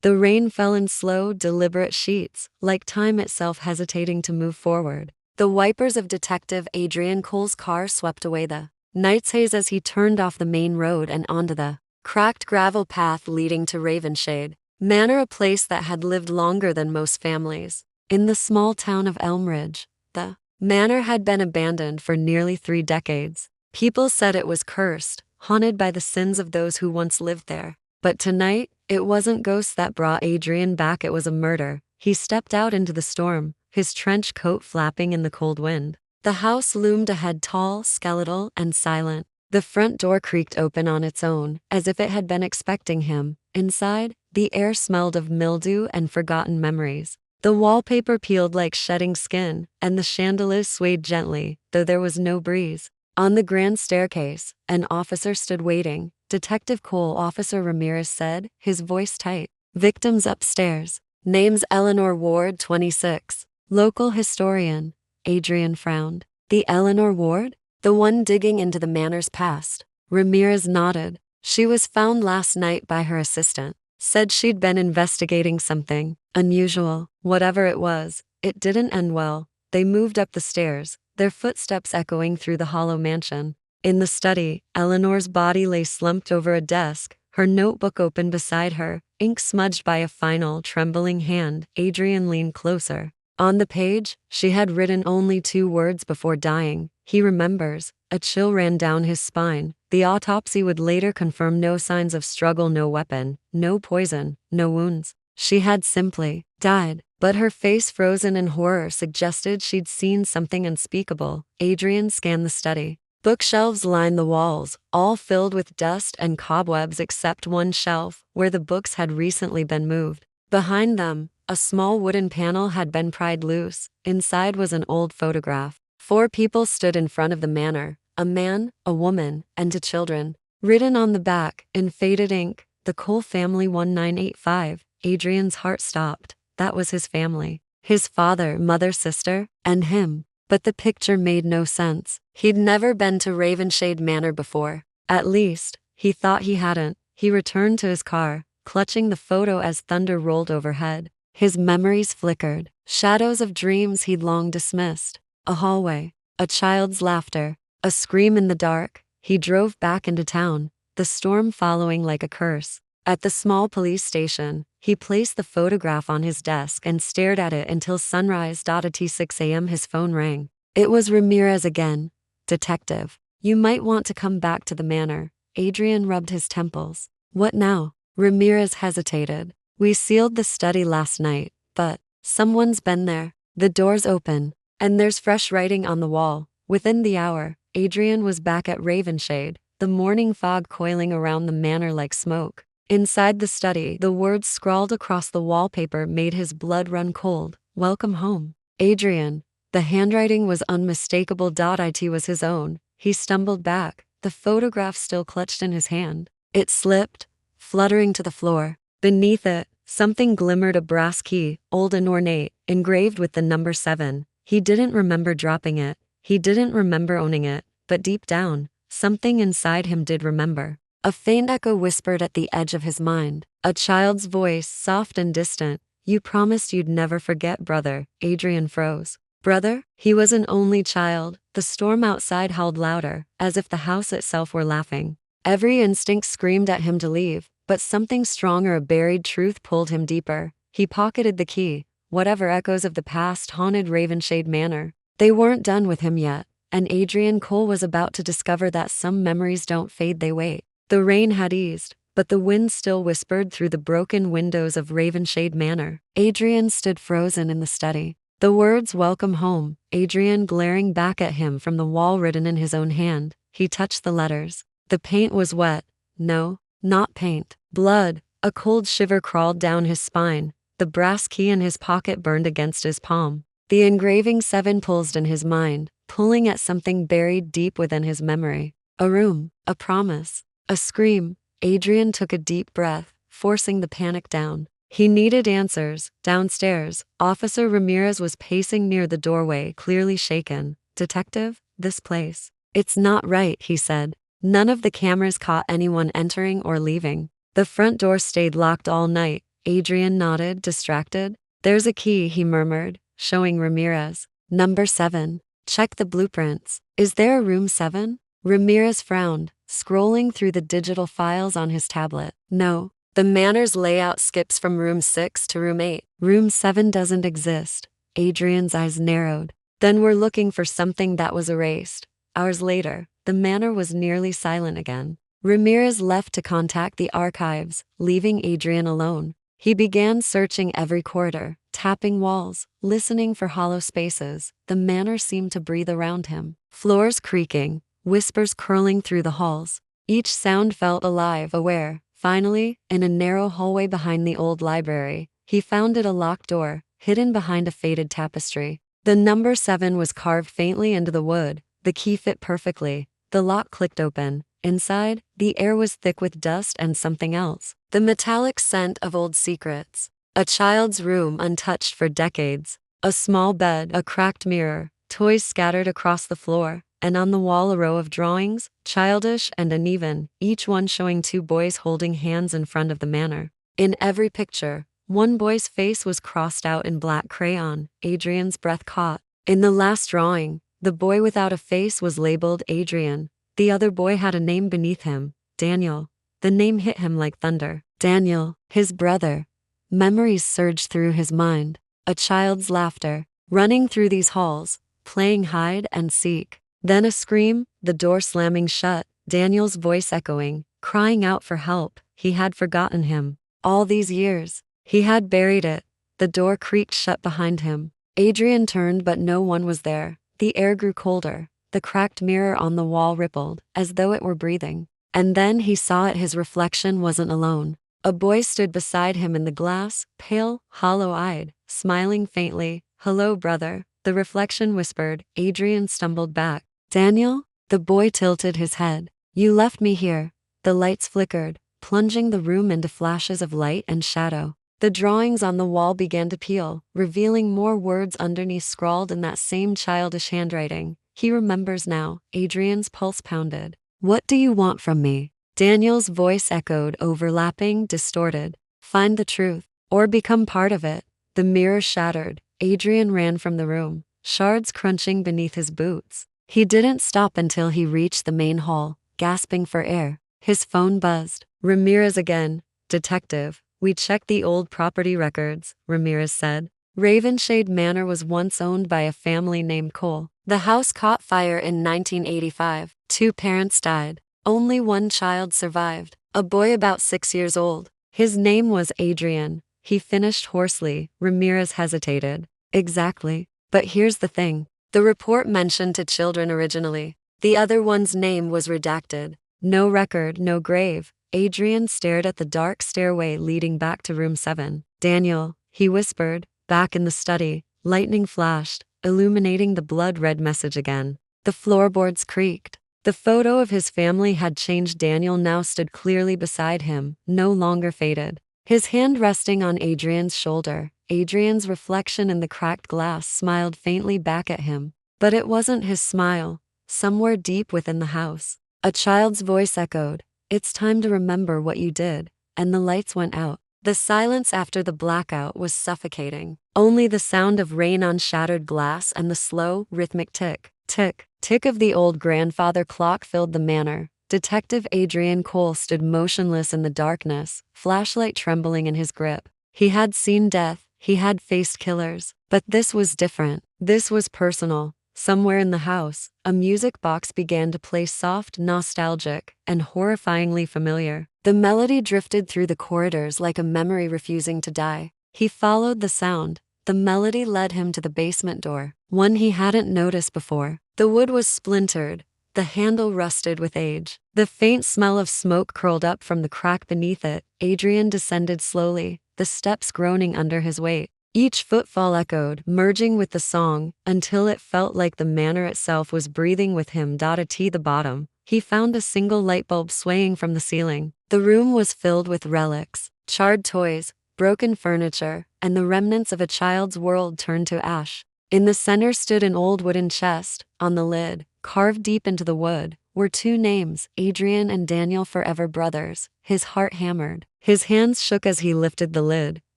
The rain fell in slow, deliberate sheets, like time itself hesitating to move forward. The wipers of Detective Adrian Cole's car swept away the night's haze as he turned off the main road and onto the cracked gravel path leading to Ravenshade Manor, a place that had lived longer than most families. In the small town of Elmridge, the manor had been abandoned for nearly 3 decades. People said it was cursed, haunted by the sins of those who once lived there. But tonight, it wasn't ghosts that brought Adrian back, it was a murder. He stepped out into the storm, his trench coat flapping in the cold wind. The house loomed ahead, tall, skeletal, and silent. The front door creaked open on its own, as if it had been expecting him. Inside, the air smelled of mildew and forgotten memories. The wallpaper peeled like shedding skin, and the chandeliers swayed gently, though there was no breeze. On the grand staircase, an officer stood waiting. Detective Cole, Officer Ramirez said, his voice tight. Victims upstairs. Names Eleanor Ward, 26. Local historian. Adrian frowned. The Eleanor Ward? The one digging into the manor's past. Ramirez nodded. She was found last night by her assistant. Said she'd been investigating something unusual. Whatever it was, it didn't end well. They moved up the stairs, their footsteps echoing through the hollow mansion. In the study, Eleanor's body lay slumped over a desk, her notebook open beside her, ink smudged by a final, trembling hand. Adrian leaned closer. On the page, she had written only 2 words before dying. He remembers. A chill ran down his spine. The autopsy would later confirm no signs of struggle, no weapon, no poison, no wounds. She had simply died. But her face, frozen in horror, suggested she'd seen something unspeakable. Adrian scanned the study. Bookshelves lined the walls, all filled with dust and cobwebs except one shelf, where the books had recently been moved. Behind them, a small wooden panel had been pried loose. Inside was an old photograph. 4 people stood in front of the manor, a man, a woman, and 2 children. Written on the back, in faded ink, the Cole family 1985. Adrian's heart stopped. That was his family. His father, mother, sister, and him. But the picture made no sense. He'd never been to Ravenshade Manor before. At least, he thought he hadn't. He returned to his car, clutching the photo as thunder rolled overhead. His memories flickered, shadows of dreams he'd long dismissed. A hallway, a child's laughter, a scream in the dark. He drove back into town, the storm following like a curse. At the small police station, he placed the photograph on his desk and stared at it until sunrise. At 6 a.m. his phone rang. It was Ramirez again. Detective, you might want to come back to the manor. Adrian rubbed his temples. What now? Ramirez hesitated. We sealed the study last night, but someone's been there. The door's open, and there's fresh writing on the wall. Within the hour, Adrian was back at Ravenshade, the morning fog coiling around the manor like smoke. Inside the study, the words scrawled across the wallpaper made his blood run cold. Welcome home, Adrian. The handwriting was unmistakable. It was his own. He stumbled back, the photograph still clutched in his hand. It slipped, fluttering to the floor. Beneath it, something glimmered, a brass key, old and ornate, engraved with the number 7. He didn't remember dropping it. He didn't remember owning it, but deep down, something inside him did remember. A faint echo whispered at the edge of his mind. A child's voice, soft and distant. You promised you'd never forget, brother. Adrian froze. Brother? He was an only child. The storm outside howled louder, as if the house itself were laughing. Every instinct screamed at him to leave, but something stronger, a buried truth, pulled him deeper. He pocketed the key. Whatever echoes of the past haunted Ravenshade Manor, they weren't done with him yet, and Adrian Cole was about to discover that some memories don't fade, they wait. The rain had eased, but the wind still whispered through the broken windows of Ravenshade Manor. Adrian stood frozen in the study. The words "Welcome home," Adrian glaring back at him from the wall, written in his own hand. He touched the letters. The paint was wet. No, not paint. Blood. A cold shiver crawled down his spine. The brass key in his pocket burned against his palm. The engraving 7 pulsed in his mind, pulling at something buried deep within his memory. A room, a promise. A scream. Adrian took a deep breath, forcing the panic down. He needed answers. Downstairs, Officer Ramirez was pacing near the doorway, clearly shaken. Detective, this place. It's not right, he said. None of the cameras caught anyone entering or leaving. The front door stayed locked all night. Adrian nodded, distracted. There's a key, he murmured, showing Ramirez. Number 7. Check the blueprints. Is there a room 7? Ramirez frowned, scrolling through the digital files on his tablet. No. The manor's layout skips from room 6 to room 8. Room 7 doesn't exist. Adrian's eyes narrowed. Then we're looking for something that was erased. Hours later, the manor was nearly silent again. Ramirez left to contact the archives, leaving Adrian alone. He began searching every corridor, tapping walls, listening for hollow spaces. The manor seemed to breathe around him. Floors creaking, whispers curling through the halls. Each sound felt alive, aware. Finally, in a narrow hallway behind the old library, he found a locked door, hidden behind a faded tapestry. The number 7 was carved faintly into the wood. The key fit perfectly. The lock clicked open. Inside, the air was thick with dust and something else. The metallic scent of old secrets. A child's room untouched for decades. A small bed, a cracked mirror, toys scattered across the floor, and on the wall a row of drawings, childish and uneven, each one showing 2 boys holding hands in front of the manor. In every picture, one boy's face was crossed out in black crayon. Adrian's breath caught. In the last drawing, the boy without a face was labeled Adrian. The other boy had a name beneath him, Daniel. The name hit him like thunder. Daniel, his brother. Memories surged through his mind. A child's laughter, running through these halls, playing hide and seek. Then a scream, the door slamming shut, Daniel's voice echoing, crying out for help. He had forgotten him. All these years, he had buried it. The door creaked shut behind him. Adrian turned, but no one was there. The air grew colder. The cracked mirror on the wall rippled, as though it were breathing. And then he saw it, his reflection wasn't alone. A boy stood beside him in the glass, pale, hollow-eyed, smiling faintly. "Hello, brother," the reflection whispered. Adrian stumbled back. "Daniel?" The boy tilted his head. "You left me here." The lights flickered, plunging the room into flashes of light and shadow. The drawings on the wall began to peel, revealing more words underneath scrawled in that same childish handwriting. He remembers now. Adrian's pulse pounded. "What do you want from me?" Daniel's voice echoed, overlapping, distorted. "Find the truth, or become part of it." The mirror shattered. Adrian ran from the room, shards crunching beneath his boots. He didn't stop until he reached the main hall, gasping for air. His phone buzzed. "Ramirez again. Detective, we checked the old property records," Ramirez said. Ravenshade Manor was once owned by a family named Cole. The house caught fire in 1985. 2 parents died. Only one child survived, a boy about 6 years old. His name was Adrian. He finished hoarsely. Ramirez hesitated. "Exactly. But here's the thing. The report mentioned 2 children originally. The other one's name was redacted. No record, no grave." Adrian stared at the dark stairway leading back to room 7. "Daniel," he whispered. Back in the study, lightning flashed, illuminating the blood-red message again. The floorboards creaked. The photo of his family had changed. Daniel now stood clearly beside him, no longer faded. His hand resting on Adrian's shoulder. Adrian's reflection in the cracked glass smiled faintly back at him. But it wasn't his smile. Somewhere deep within the house, a child's voice echoed, "It's time to remember what you did." And the lights went out. The silence after the blackout was suffocating. Only the sound of rain on shattered glass and the slow, rhythmic tick, tick, tick of the old grandfather clock filled the manor. Detective Adrian Cole stood motionless in the darkness, flashlight trembling in his grip. He had seen death, he had faced killers, but this was different. This was personal. Somewhere in the house, a music box began to play, soft, nostalgic, and horrifyingly familiar. The melody drifted through the corridors like a memory refusing to die. He followed the sound. The melody led him to the basement door, one he hadn't noticed before. The wood was splintered, the handle rusted with age. The faint smell of smoke curled up from the crack beneath it. Adrian descended slowly, the steps groaning under his weight. Each footfall echoed, merging with the song, until it felt like the manor itself was breathing with him. At the bottom, he found a single light bulb swaying from the ceiling. The room was filled with relics, charred toys, broken furniture, and the remnants of a child's world turned to ash. In the center stood an old wooden chest. On the lid, carved deep into the wood, were two names, Adrian and Daniel, forever brothers. His heart hammered. His hands shook as he lifted the lid.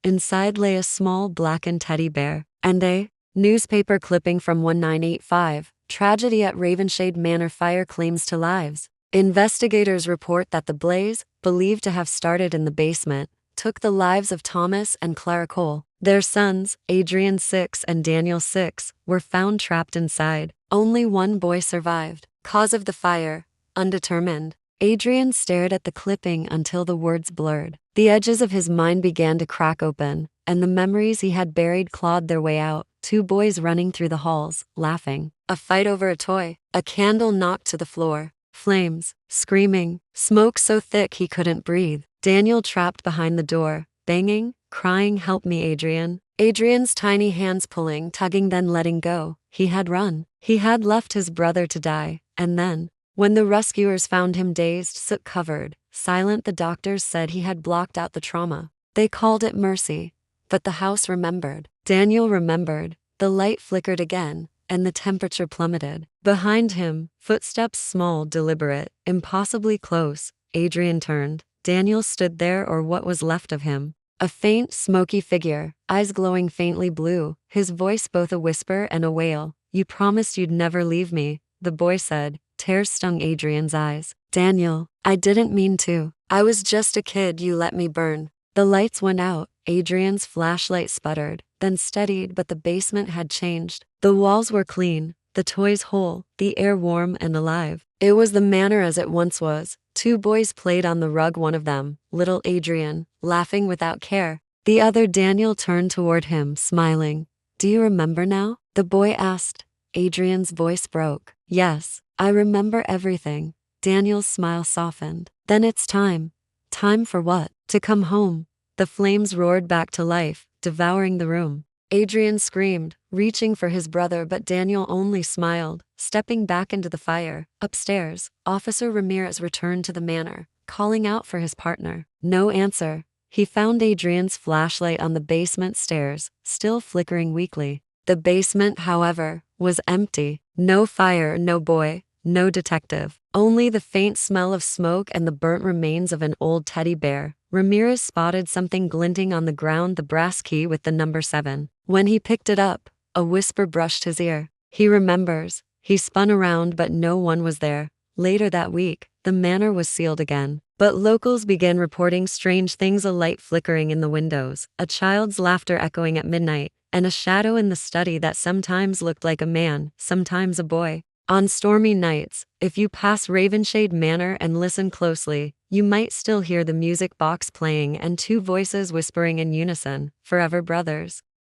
Inside lay a small blackened teddy bear. And a newspaper clipping from 1985, Tragedy at Ravenshade Manor, fire claims to lives. Investigators report that the blaze, believed to have started in the basement, took the lives of Thomas and Clara Cole. Their sons, Adrian 6 and Daniel 6, were found trapped inside. Only one boy survived. Cause of the fire, undetermined. Adrian stared at the clipping until the words blurred. The edges of his mind began to crack open, and the memories he had buried clawed their way out. Two boys running through the halls, laughing. A fight over a toy. A candle knocked to the floor. Flames. Screaming. Smoke so thick he couldn't breathe. Daniel trapped behind the door, banging, crying, "Help me, Adrian." Adrian's tiny hands pulling, tugging, then letting go. He had run. He had left his brother to die. And then, when the rescuers found him dazed, soot-covered, silent, the doctors said he had blocked out the trauma. They called it mercy. But the house remembered. Daniel remembered. The light flickered again, and the temperature plummeted. Behind him, footsteps, small, deliberate, impossibly close. Adrian turned. Daniel stood there, or what was left of him. A faint, smoky figure, eyes glowing faintly blue, his voice both a whisper and a wail. "You promised you'd never leave me," the boy said. Tears stung Adrian's eyes. "Daniel, I didn't mean to. I was just a kid, you let me burn." The lights went out. Adrian's flashlight sputtered, then steadied, but the basement had changed. The walls were clean, the toys whole, the air warm and alive. It was the manor as it once was. Two boys played on the rug, one of them, little Adrian, laughing without care. The other, Daniel, turned toward him, smiling. "Do you remember now?" the boy asked. Adrian's voice broke. "Yes, I remember everything." Daniel's smile softened. "Then it's time." "Time for what?" "To come home." The flames roared back to life, devouring the room. Adrian screamed, reaching for his brother, but Daniel only smiled, stepping back into the fire. Upstairs, Officer Ramirez returned to the manor, calling out for his partner. No answer. He found Adrian's flashlight on the basement stairs, still flickering weakly. The basement, however, was empty. No fire, no boy, no detective. Only the faint smell of smoke and the burnt remains of an old teddy bear. Ramirez spotted something glinting on the ground, the brass key with the number 7. When he picked it up, a whisper brushed his ear. He remembers. He spun around, but no one was there. Later that week, the manor was sealed again. But locals began reporting strange things: a light flickering in the windows, a child's laughter echoing at midnight, and a shadow in the study that sometimes looked like a man, sometimes a boy. On stormy nights, if you pass Ravenshade Manor and listen closely, you might still hear the music box playing and two voices whispering in unison, "Forever brothers."